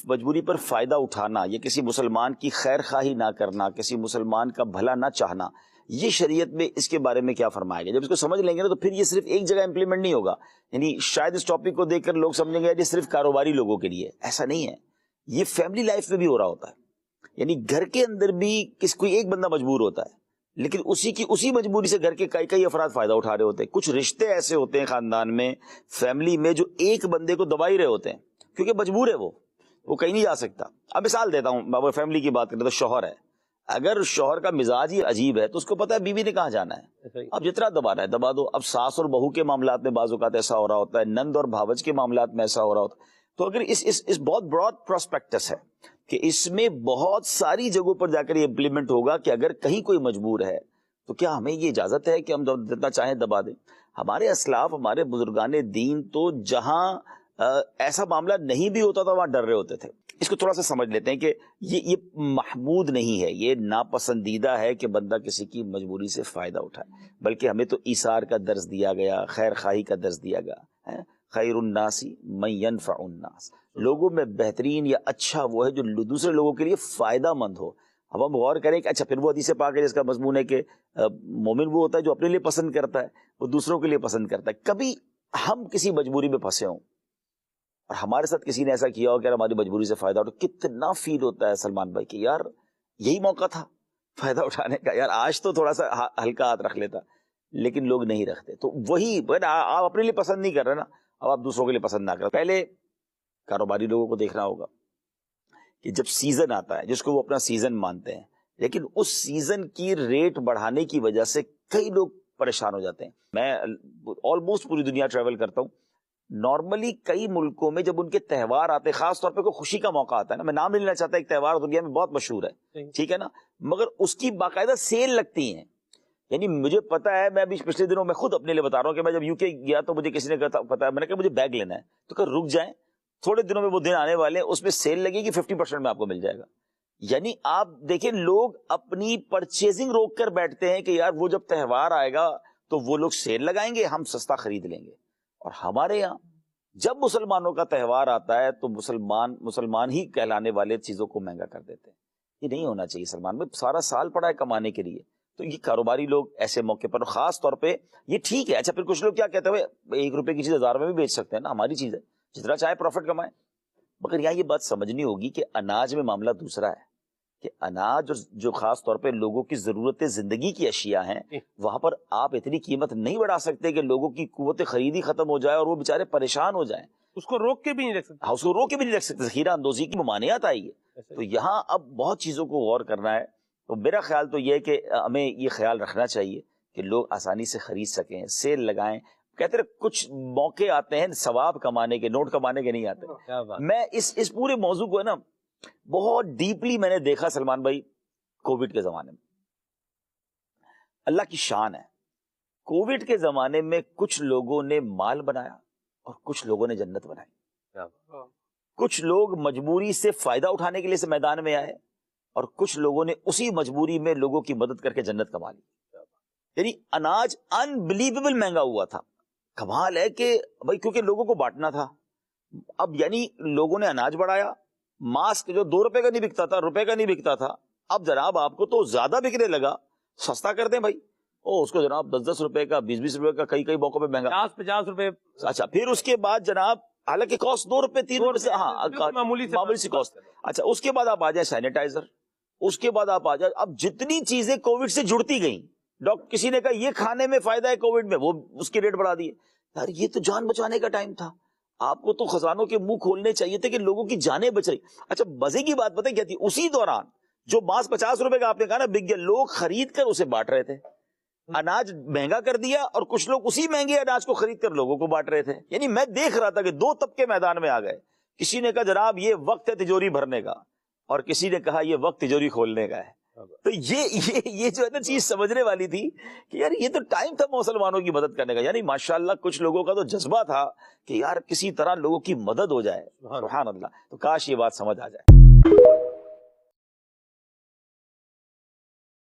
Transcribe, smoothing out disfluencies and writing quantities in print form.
مجبوری پر فائدہ اٹھانا یا کسی مسلمان کی خیر خواہی نہ کرنا، کسی مسلمان کا بھلا نہ چاہنا، یہ شریعت میں اس کے بارے میں کیا فرمایا گیا؟ جب اس کو سمجھ لیں گے نا تو پھر یہ صرف ایک جگہ امپلیمنٹ نہیں ہوگا. یعنی شاید اس ٹاپک کو دیکھ کر لوگ سمجھیں گے یہ صرف کاروباری لوگوں کے لیے. ایسا نہیں ہے، یہ فیملی لائف میں بھی ہو رہا ہوتا ہے. یعنی گھر کے اندر بھی کوئی ایک بندہ مجبور ہوتا ہے، لیکن اسی مجبوری سے گھر کے کئی افراد فائدہ اٹھا رہے ہوتے ہیں. کچھ رشتے ایسے ہوتے ہیں خاندان میں، فیملی میں، جو ایک بندے کو دبا ہی رہے ہوتے ہیں کیونکہ مجبور ہے، وہ کہیں نہیں جا سکتا. اب مثال دیتا ہوں، بابا فیملی کی بات کریں تو شوہر ہے، اگر شوہر کا مزاج ہی عجیب ہے تو اس کو پتا ہے بیوی نے کہاں جانا ہے، اب جتنا دبانا ہے دبا دو. اب ساس اور بہو کے معاملات میں بعض اوقات ایسا ہو رہا ہوتا ہے، نند اور بھاوج کے معاملات میں ایسا ہو رہا ہوتا ہے. تو اگر اس بہت براڈ پراسپیکٹس ہے کہ اس میں بہت ساری جگہوں پر جا کر یہ امپلیمنٹ ہوگا کہ اگر کہیں کوئی مجبور ہے تو کیا ہمیں یہ اجازت ہے کہ ہم جتنا چاہیں دبا دیں؟ ہمارے اسلاف، ہمارے بزرگان دین تو جہاں ایسا معاملہ نہیں بھی ہوتا تھا وہاں ڈر رہے ہوتے تھے. اس کو تھوڑا سا سمجھ لیتے ہیں کہ یہ محمود نہیں ہے، یہ ناپسندیدہ ہے کہ بندہ کسی کی مجبوری سے فائدہ اٹھائے، بلکہ ہمیں تو ایثار کا درس دیا گیا، خیر خواہی کا درس دیا گیا. خیر الناس من ينفع الناس، لوگوں میں بہترین یا اچھا وہ ہے جو دوسرے لوگوں کے لیے فائدہ مند ہو. اب ہم غور کریں کہ اچھا پھر وہ حدیث پاک ہے جس کا مضمون ہے کہ مومن وہ ہوتا ہے جو اپنے لیے پسند کرتا ہے، وہ دوسروں کے لیے پسند کرتا ہے. کبھی ہم کسی مجبوری میں پھنسے ہوں اور ہمارے ساتھ کسی نے ایسا کیا ہو کہ ہماری مجبوری سے فائدہ اٹھا، کتنا فیل ہوتا ہے سلمان بھائی کہ یار یہی موقع تھا فائدہ اٹھانے کا، یار آج تو تھوڑا سا ہلکا ہاتھ رکھ لیتا. لیکن لوگ نہیں رکھتے. تو وہی آپ اپنے لیے پسند نہیں کر رہے نا، اب آپ دوسروں کے لیے پسند نہ کریں. پہلے کاروباری لوگوں کو دیکھنا ہوگا کہ جب سیزن آتا ہے جس کو وہ اپنا سیزن مانتے ہیں، لیکن اس سیزن کی ریٹ بڑھانے کی وجہ سے کئی لوگ پریشان ہو جاتے ہیں. میں آلموسٹ پوری دنیا ٹریول کرتا ہوں. نارملی کئی ملکوں میں جب ان کے تہوار آتے ہیں، خاص طور پہ کوئی خوشی کا موقع آتا ہے نا، میں نام نہیں لینا چاہتا، ایک تہوار دنیا میں بہت مشہور ہے، ٹھیک ہے نا، مگر اس کی باقاعدہ سیل لگتی ہیں. یعنی مجھے پتا ہے، میں ابھی پچھلے دنوں میں خود اپنے لیے بتا رہا ہوں کہ میں جب یو کے گیا تو مجھے کسی نے پتا ہے، میں نے کہا مجھے بیگ لینا ہے، تو کہ رک جائیں تھوڑے دنوں میں وہ دن آنے والے ہیں، اس میں سیل لگے گی 50% میں آپ کو مل جائے گا. یعنی آپ دیکھیں لوگ اپنی پرچیزنگ روک کر بیٹھتے ہیں کہ یار وہ جب تہوار آئے گا تو وہ لوگ سیل لگائیں گے، ہم سستا خرید لیں گے. اور ہمارے یہاں جب مسلمانوں کا تہوار آتا ہے تو مسلمان ہی کہلانے والے چیزوں کو مہنگا کر دیتے ہیں. یہ نہیں ہونا چاہیے. سلمان میں سارا سال پڑا ہے کمانے کے لیے. تو یہ کاروباری لوگ ایسے موقع پر خاص طور پہ یہ ٹھیک ہے. اچھا پھر کچھ لوگ کیا کہتے ہیں، 1 روپے کی چیز 1000 میں بھی بیچ سکتے ہیں نا، ہماری چیز ہے، جتنا چاہے پروفٹ کمائیں. مگر یہاں یہ بات سمجھنی ہوگی کہ اناج میں معاملہ دوسرا ہے، کہ اناج جو خاص طور پہ لوگوں کی ضرورت زندگی کی اشیاء ہیں، وہاں پر آپ اتنی قیمت نہیں بڑھا سکتے کہ لوگوں کی قوت خریدی ختم ہو جائے اور وہ بیچارے پریشان ہو جائیں. اس کو روک کے بھی نہیں رکھ سکتے. ہاں، اس کو روک کے بھی نہیں رکھ سکتے. ذخیرہ اندوزی کی ممانعت آئی ہے. تو یہاں اب بہت چیزوں کو غور کرنا ہے. تو میرا خیال تو یہ ہے کہ ہمیں یہ خیال رکھنا چاہیے کہ لوگ آسانی سے خرید سکیں، سیل لگائیں. کہتے ہیں کچھ موقع آتے ہیں ثواب کمانے کے، نوٹ کمانے کے نہیں آتے. میں اس پورے موضوع کو ہے نا بہت ڈیپلی میں نے دیکھا سلمان بھائی کووڈ کے زمانے میں. اللہ کی شان ہے، کووڈ کے زمانے میں کچھ لوگوں نے مال بنایا اور کچھ لوگوں نے جنت بنائی. کچھ لوگ مجبوری سے فائدہ اٹھانے کے لیے میدان میں آئے اور کچھ لوگوں نے اسی مجبوری میں لوگوں کی مدد کر کے جنت کما لی. یعنی اناج انبلیویبل مہنگا ہوا تھا. کمال ہے کہ بھائی کیونکہ لوگوں کو بانٹنا تھا. اب یعنی لوگوں نے اناج بڑھایا. ماسک جو 2 روپے کا نہیں بکتا تھا، روپے کا نہیں بکتا تھا، اب جناب آپ کو تو زیادہ بکنے لگا، سستا کر دیں بھائی. اس کو جناب 10 روپے کا، 20 روپے کا، کئی موقع پہ مہنگا 50 روپے. اچھا پھر اس کے بعد جناب حالانکہ کاسٹ 2 روپے 3 روپے سے، ہاں معمولی سی کاسٹ. اچھا اس کے بعد آپ آ جائیں سینیٹائزر، اس کے بعد آپ آ جائیں، اب جتنی چیزیں کووڈ سے جڑتی گئیں، کسی نے کہا یہ کھانے میں فائدہ ہے کووڈ میں، وہ اس کے ریٹ بڑھا دیے. یار یہ تو جان بچانے کا ٹائم تھا، آپ کو تو خزانوں کے منہ کھولنے چاہیے تھے کہ لوگوں کی جانیں بچ رہی. اچھا مزے کی بات پتہ کیا تھی، اسی دوران جو ماس 50 روپے کا آپ نے کہا نا بک گیا، لوگ خرید کر اسے بانٹ رہے تھے. اناج مہنگا کر دیا اور کچھ لوگ اسی مہنگے اناج کو خرید کر لوگوں کو بانٹ رہے تھے. یعنی میں دیکھ رہا تھا کہ 2 طبقے میدان میں آ گئے. کسی نے کہا جناب یہ وقت ہے تجوری بھرنے کا، اور کسی نے کہا یہ وقت تجوری کھولنے کا ہے. تو یہ جو ہے نا چیز سمجھنے والی تھی کہ یار یہ تو ٹائم تھا مسلمانوں کی مدد کرنے کا. یعنی ماشاءاللہ کچھ لوگوں کا تو جذبہ تھا کہ یار کسی طرح لوگوں کی مدد ہو جائے. سبحان اللہ. تو کاش یہ بات سمجھ آ جائے.